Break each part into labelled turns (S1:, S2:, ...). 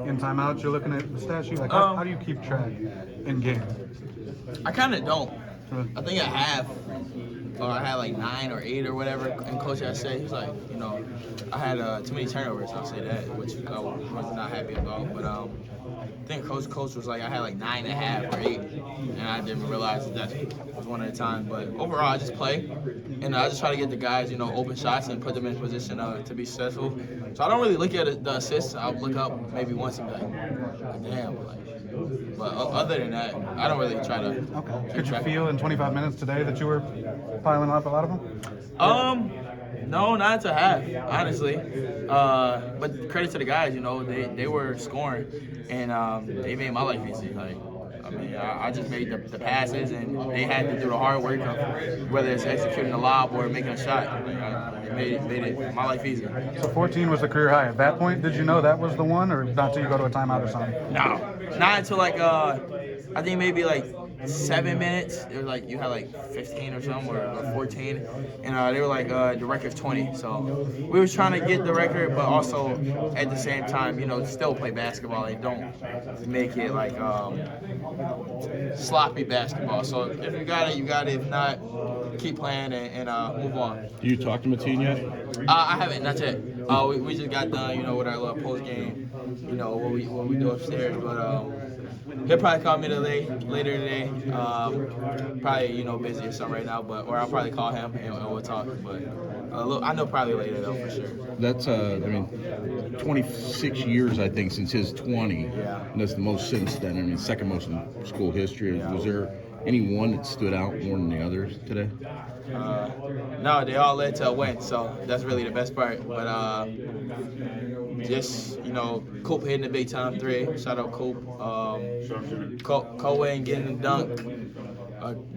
S1: in timeouts, you're looking at the stat sheet? Like, how do you keep track in game?
S2: I kind of don't. I think I have. Or I had like 9 or 8 or whatever. And coach I said, he's like, I had too many turnovers. I'll say that, which I was not happy about. But I think coach was like, I had like 9.5 or 8, and I didn't realize that was one at a time. But overall, I just play, and I just try to get the guys, open shots and put them in position to be successful. So I don't really look at the assists. I'll look up maybe once and be like damn, But other than that, I don't really try to.
S1: Okay. Could you feel in 25 minutes today that you were piling up a lot of them?
S2: No, not to half, honestly. But credit to the guys, they were scoring, and they made my life easy. I just made the passes, and they had to do the hard work of whether it's executing a lob or making a shot. It made my life easy.
S1: So 14 was the career high. At that point, did you know that was the one, or not until you go to a timeout or something?
S2: No, not until I think maybe 7 minutes. It was you had 15 or something, or 14, and they were the record's 20. So we were trying to get the record, but also at the same time, still play basketball. They don't make it sloppy basketball. So if you got it, you got it. If not, keep playing and move on.
S3: Do you talk to Mateen yet?
S2: I haven't, not yet. We just got done, with our little post game, what we do upstairs. But he'll probably call me later today. Probably busy or something right now, or I'll probably call him and we'll talk. But I know probably later though for sure.
S3: That's 26 years I think since his 20.
S2: Yeah.
S3: And that's the most since then. Second most in school history. Yeah. Was there any one that stood out more than the others today?
S2: No, they all led to a win, so that's really the best part. But just Coop hitting the big time 3. Shout out Coop. Cohen getting the dunk.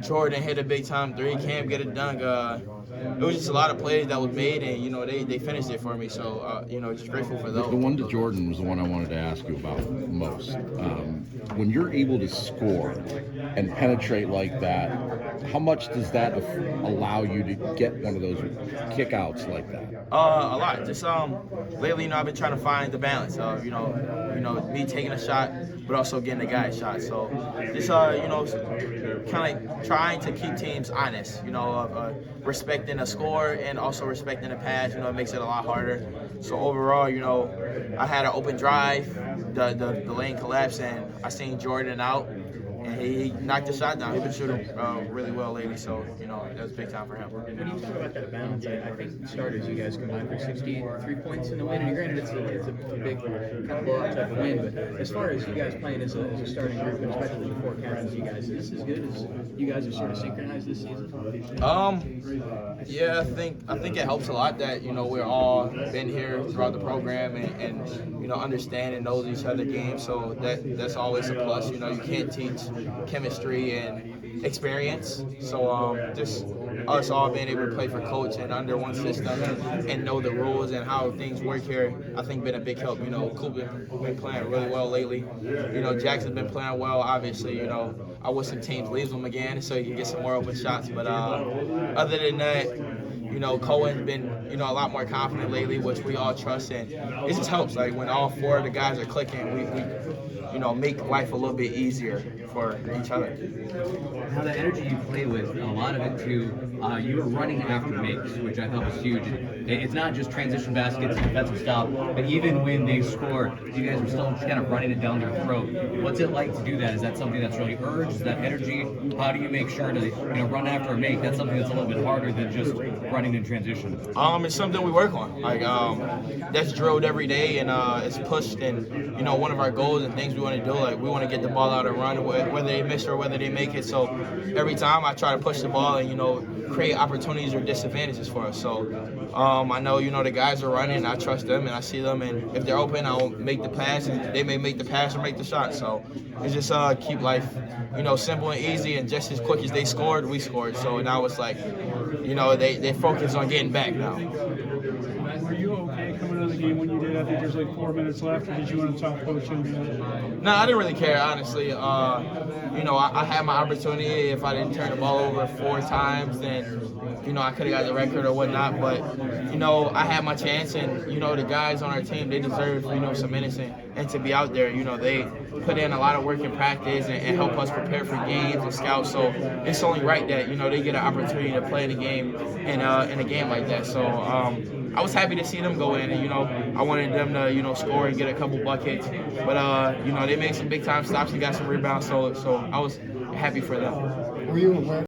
S2: Jordan hit a big time 3. Cam get a dunk. It was just a lot of plays that was made, and they finished it for me. So just grateful for those.
S3: The one to Jordan was the one I wanted to ask you about most. When you're able to score and penetrate like that, how much does that allow you to get one of those kickouts like that?
S2: A lot. Just lately, I've been trying to find the balance of me taking a shot, but also getting the guy a shot. So just kind of trying to keep teams honest. Respecting the score and also respecting the pass. It makes it a lot harder. So overall, I had an open drive, the lane collapsed, and I seen Jordan out. And he knocked the shot down. He's been shooting really well lately, so that was big time for him.
S4: When you talk about that balance, I think starters, you guys combined for 63 points in the win. And granted, it's a big kind of blowout type of win, but as far as you guys playing as a starting group, and especially the 4 captains, you guys, is this as good as you guys have sort of synchronized this season?
S2: Yeah, I think it helps a lot that we're all been here throughout the program and understand and knows each other games. So that's always a plus. You can't teach chemistry and experience. So just us all being able to play for coach and under one system and know the rules and how things work here, I think been a big help. Coop been playing really well lately. Jackson's been playing well. Obviously, I wish some teams leaves them again so he can get some more open shots. But other than that, Cohen's been, a lot more confident lately, which we all trust, and it just helps. When all 4 of the guys are clicking, we make life a little bit easier for each other.
S5: Now the energy you play with, a lot of it too, you were running after makes, which I thought was huge. It's not just transition baskets and defensive stop, but even when they score, you guys are still kind of running it down their throat. What's it like to do that? Is that something that's really urged? Is that energy? How do you make sure to run after a make? That's something that's a little bit harder than just running in transition.
S2: It's something we work on. That's drilled every day, and it's pushed. And one of our goals and things we want to do, we want to get the ball out and run, whether they miss or whether they make it. So every time I try to push the ball and create opportunities or disadvantages for us. So I know the guys are running. I trust them and I see them, and if they're open, I'll make the pass, and they may make the pass or make the shot. So it's just keep life simple and easy, and just as quick as they scored, we scored. So now it's they focus on getting back now.
S6: Were you okay coming out of the game when you did? I think there's 4 minutes left, or did you want to talk coach?
S2: No, I didn't really care, honestly. I had my opportunity. If I didn't turn the ball over 4 times, then you know, I could have got the record or whatnot, but, you know, I had my chance, and, you know, the guys on our team, they deserve, you know, some minutes and to be out there. You know, they put in a lot of work in practice and help us prepare for games and scouts, so it's only right that, you know, they get an opportunity to play in a game in a game like that. So I was happy to see them go in, and, you know, I wanted them to, you know, score and get a couple buckets, but, you know, they made some big-time stops and got some rebounds, so I was happy for them.
S7: Were you aware